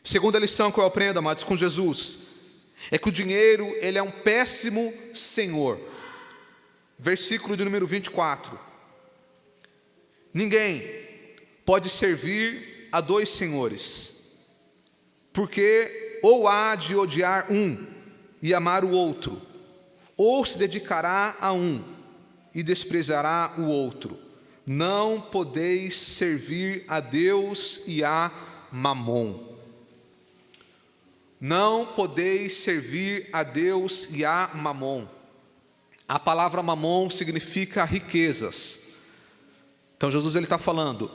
Segunda lição que eu aprendo, amados, com Jesus, é que o dinheiro, ele é um péssimo senhor. Versículo de número 24. Ninguém pode servir a dois senhores, porque ou há de odiar um e amar o outro, ou se dedicará a um e desprezará o outro. Não podeis servir a Deus e a Mamon. Não podeis servir a Deus e a Mamon. A palavra Mamon significa riquezas. Então Jesus está falando,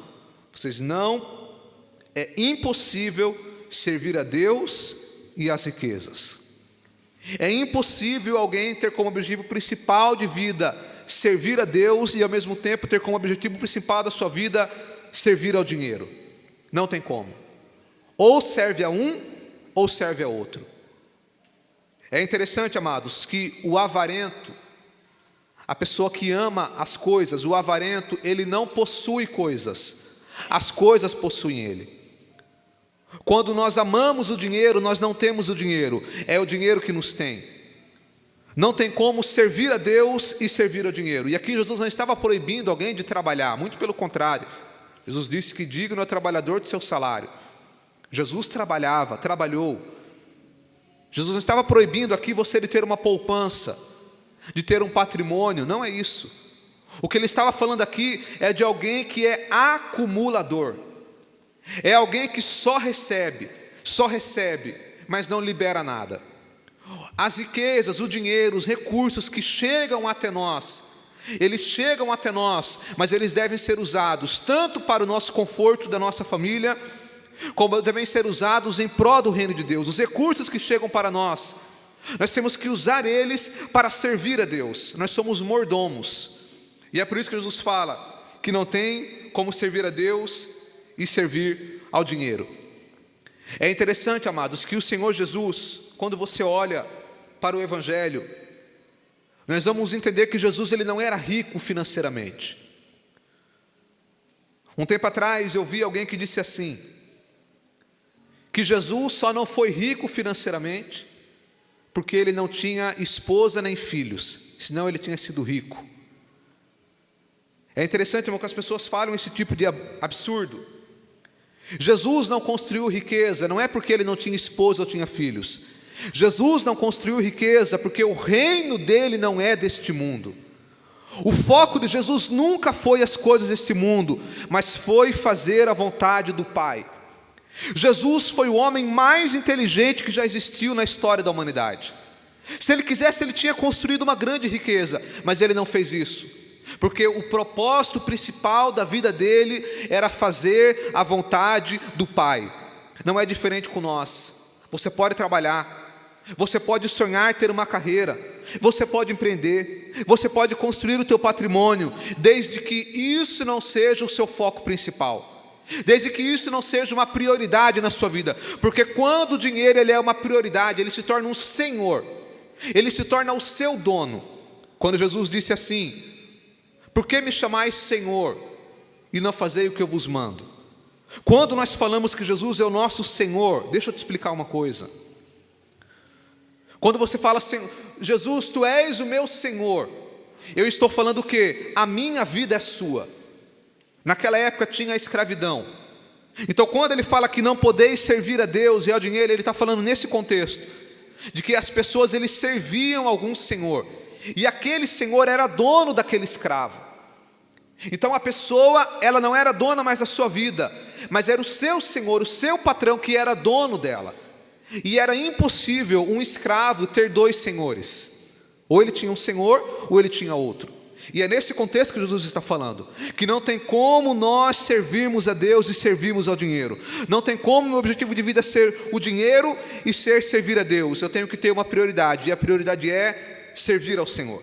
é impossível servir a Deus e as riquezas. É impossível alguém ter como objetivo principal de vida servir a Deus e ao mesmo tempo ter como objetivo principal da sua vida servir ao dinheiro. Não tem como. Ou serve a um ou serve a outro. É interessante, amados, que o avarento, a pessoa que ama as coisas, o avarento, ele não possui coisas, as coisas possuem ele. Quando nós amamos o dinheiro, nós não temos o dinheiro, é o dinheiro que nos tem. Não tem como servir a Deus e servir ao dinheiro. E aqui Jesus não estava proibindo alguém de trabalhar, muito pelo contrário. Jesus disse que digno é o trabalhador de seu salário. Jesus trabalhou. Jesus não estava proibindo aqui você de ter uma poupança, de ter um patrimônio, não é isso. O que ele estava falando aqui é de alguém que é acumulador. É alguém que só recebe, mas não libera nada. As riquezas, o dinheiro, os recursos que chegam até nós, eles chegam até nós, mas eles devem ser usados tanto para o nosso conforto da nossa família, como devem ser usados em prol do reino de Deus. Os recursos que chegam para nós temos que usar eles para servir a Deus. Nós somos mordomos, e é por isso que Jesus fala que não tem como servir a Deus e servir ao dinheiro. É interessante, amados, que o Senhor Jesus, quando você olha para o Evangelho, nós vamos entender que Jesus ele não era rico financeiramente. Um tempo atrás eu vi alguém que disse assim, que Jesus só não foi rico financeiramente porque ele não tinha esposa nem filhos, senão ele tinha sido rico. É interessante, irmão, que as pessoas falam esse tipo de absurdo. Jesus não construiu riqueza, não é porque ele não tinha esposa ou tinha filhos. Jesus não construiu riqueza porque o reino dele não é deste mundo. O foco de Jesus nunca foi as coisas deste mundo, mas foi fazer a vontade do Pai. Jesus foi o homem mais inteligente que já existiu na história da humanidade. Se ele quisesse, ele tinha construído uma grande riqueza, mas ele não fez isso, porque o propósito principal da vida dele era fazer a vontade do Pai. Não é diferente com nós. Você pode trabalhar, você pode sonhar ter uma carreira, você pode empreender, você pode construir o teu patrimônio, desde que isso não seja o seu foco principal, desde que isso não seja uma prioridade na sua vida. Porque quando o dinheiro ele é uma prioridade, ele se torna um senhor, ele se torna o seu dono. Quando Jesus disse assim: por que me chamais Senhor e não fazei o que eu vos mando? Quando nós falamos que Jesus é o nosso Senhor, deixa eu te explicar uma coisa. Quando você fala assim, Jesus, tu és o meu Senhor, eu estou falando o quê? A minha vida é sua. Naquela época tinha a escravidão. Então quando ele fala que não podeis servir a Deus e ao dinheiro, ele está falando nesse contexto, de que as pessoas eles serviam a algum senhor, e aquele senhor era dono daquele escravo. Então a pessoa, ela não era dona mais da sua vida, mas era o seu senhor, o seu patrão que era dono dela. E era impossível um escravo ter dois senhores. Ou ele tinha um senhor, ou ele tinha outro. E é nesse contexto que Jesus está falando, que não tem como nós servirmos a Deus e servirmos ao dinheiro. Não tem como meu objetivo de vida ser o dinheiro e servir a Deus. Eu tenho que ter uma prioridade, e a prioridade é servir ao Senhor.